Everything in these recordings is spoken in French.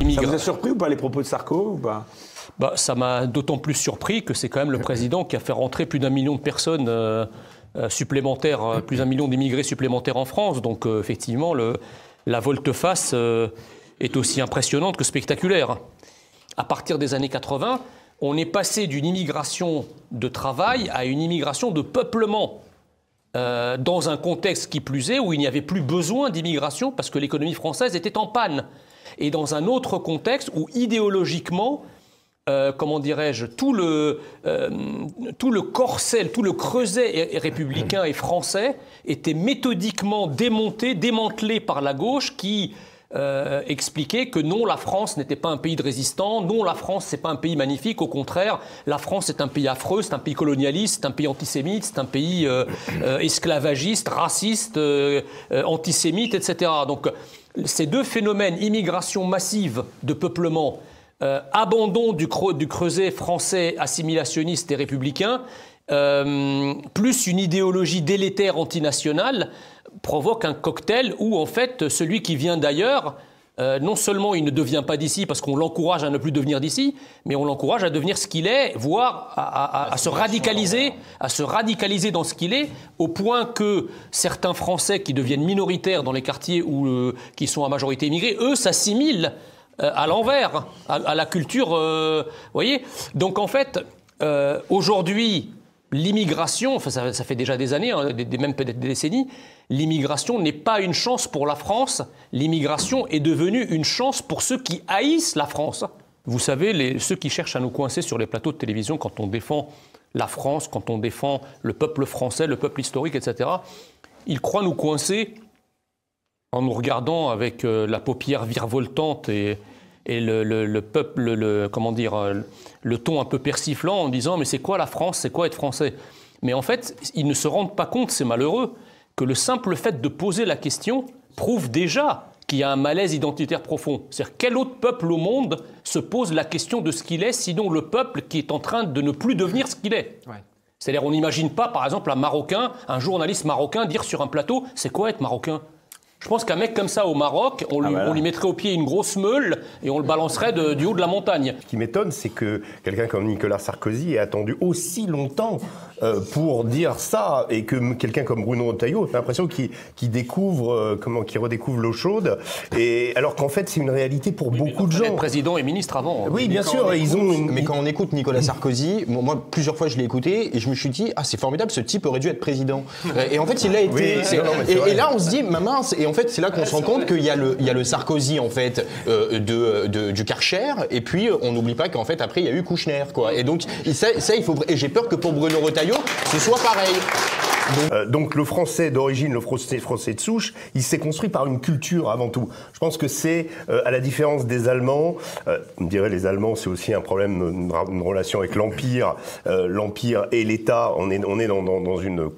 Ça vous a surpris ou pas les propos de Sarko ou pas? Ça m'a d'autant plus surpris que c'est quand même le président qui a fait rentrer plus d'1 million de personnes supplémentaires, plus d'1 million d'immigrés supplémentaires en France. Donc effectivement, la volte-face est aussi impressionnante que spectaculaire. À partir des années 80, on est passé d'une immigration de travail à une immigration de peuplement. Dans un contexte qui plus est où il n'y avait plus besoin d'immigration parce que l'économie française était en panne. Et dans un autre contexte où idéologiquement, comment dirais-je, tout le corset, tout le creuset républicain et français était méthodiquement démantelé par la gauche qui expliquait que non, la France n'était pas un pays de résistants, non, la France, c'est pas un pays magnifique, au contraire, la France, c'est un pays affreux, c'est un pays colonialiste, c'est un pays antisémite, c'est un pays esclavagiste, raciste, antisémite, etc. Donc, ces deux phénomènes, immigration massive de peuplement, abandon du creuset français assimilationniste et républicain, plus une idéologie délétère antinationale, provoque un cocktail où, en fait, celui qui vient d'ailleurs, non seulement il ne devient pas d'ici parce qu'on l'encourage à ne plus devenir d'ici, mais on l'encourage à devenir ce qu'il est, voire à se radicaliser dans ce qu'il est, au point que certains Français qui deviennent minoritaires dans les quartiers qui sont à majorité immigrée, eux s'assimilent à l'envers, à la culture, voyez. Donc en fait, aujourd'hui, l'immigration, enfin ça fait déjà des années, même peut-être des décennies, l'immigration n'est pas une chance pour la France. L'immigration est devenue une chance pour ceux qui haïssent la France. Vous savez, ceux qui cherchent à nous coincer sur les plateaux de télévision quand on défend la France, quand on défend le peuple français, le peuple historique, etc., ils croient nous coincer en nous regardant avec la paupière virevoltante et le ton un peu persiflant en disant « mais c'est quoi la France, c'est quoi être français ?» Mais en fait, ils ne se rendent pas compte, c'est malheureux, que le simple fait de poser la question prouve déjà qu'il y a un malaise identitaire profond. C'est-à-dire quel autre peuple au monde se pose la question de ce qu'il est, sinon le peuple qui est en train de ne plus devenir ce qu'il est. Ouais. C'est-à-dire on n'imagine pas, par exemple, un journaliste marocain dire sur un plateau « c'est quoi être marocain ?» Je pense qu'un mec comme ça au Maroc, on lui mettrait au pied une grosse meule et on le balancerait du haut de la montagne. Ce qui m'étonne, c'est que quelqu'un comme Nicolas Sarkozy ait attendu aussi longtemps pour dire ça, et que quelqu'un comme Bruno Retailleau, j'ai l'impression qu'il redécouvre l'eau chaude, et alors qu'en fait c'est une réalité pour beaucoup de gens. Être président et ministre avant. Oui, bien sûr. Mais quand on écoute Nicolas Sarkozy, moi plusieurs fois je l'ai écouté et je me suis dit c'est formidable, ce type aurait dû être président. Et en fait il l'a été. Oui, et là on se dit mince. Et en fait c'est là qu'on se rend compte qu'il y a le Sarkozy en fait du Karcher, et puis on n'oublie pas qu'en fait après il y a eu Kouchner, quoi. Et donc ça et j'ai peur que pour Bruno Retailleau ce soit pareil. Donc le français d'origine, le français de souche, il s'est construit par une culture avant tout. Je pense que c'est, à la différence des Allemands, on dirait les Allemands, c'est aussi un problème, une relation avec l'Empire. L'Empire et l'État, on est dans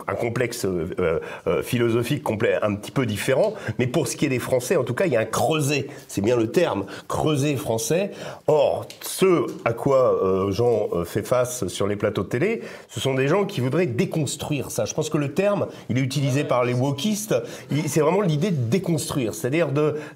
un complexe philosophique un petit peu différent. Mais pour ce qui est des Français, en tout cas, il y a un creuset, c'est bien le terme, creuset français. Or, ce à quoi Jean fait face sur les plateaux de télé, ce sont des gens qui voudraient déconstruire ça. Je pense que le terme, il est utilisé par les wokistes, c'est vraiment l'idée de déconstruire, c'est-à-dire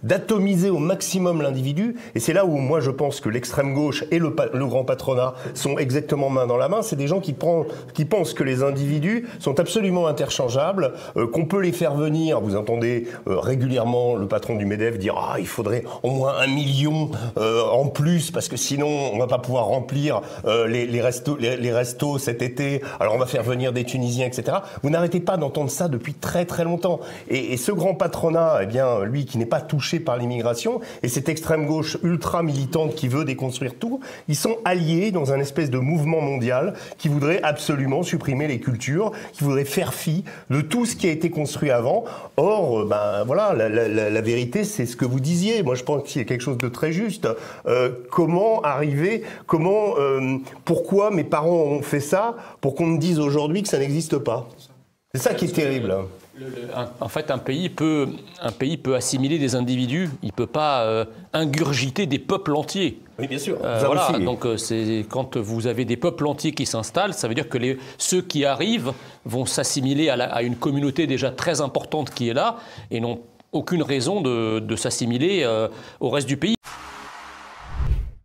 d'atomiser au maximum l'individu, et c'est là où moi je pense que l'extrême gauche et le grand patronat sont exactement main dans la main. C'est des gens qui pensent que les individus sont absolument interchangeables, qu'on peut les faire venir. Vous entendez régulièrement le patron du MEDEF dire « il faudrait au moins 1 million en plus, parce que sinon on va pas pouvoir remplir les restos cet été, alors on va faire venir des Tunisiens, etc. » Vous n'arrêtez pas d'entendre ça depuis très très longtemps. Et ce grand patronat, eh bien, lui qui n'est pas touché par l'immigration, et cette extrême gauche ultra militante qui veut déconstruire tout, ils sont alliés dans un espèce de mouvement mondial qui voudrait absolument supprimer les cultures, qui voudrait faire fi de tout ce qui a été construit avant. Or, voilà, la vérité, c'est ce que vous disiez. Moi, je pense qu'il y a quelque chose de très juste. Pourquoi mes parents ont fait ça pour qu'on me dise aujourd'hui que ça n'existe pas? C'est ça qui est terrible. En fait, un pays peut assimiler des individus, il ne peut pas ingurgiter des peuples entiers. Oui, bien sûr. Voilà. Donc, quand vous avez des peuples entiers qui s'installent, ça veut dire que ceux qui arrivent vont s'assimiler à une communauté déjà très importante qui est là et n'ont aucune raison de s'assimiler au reste du pays.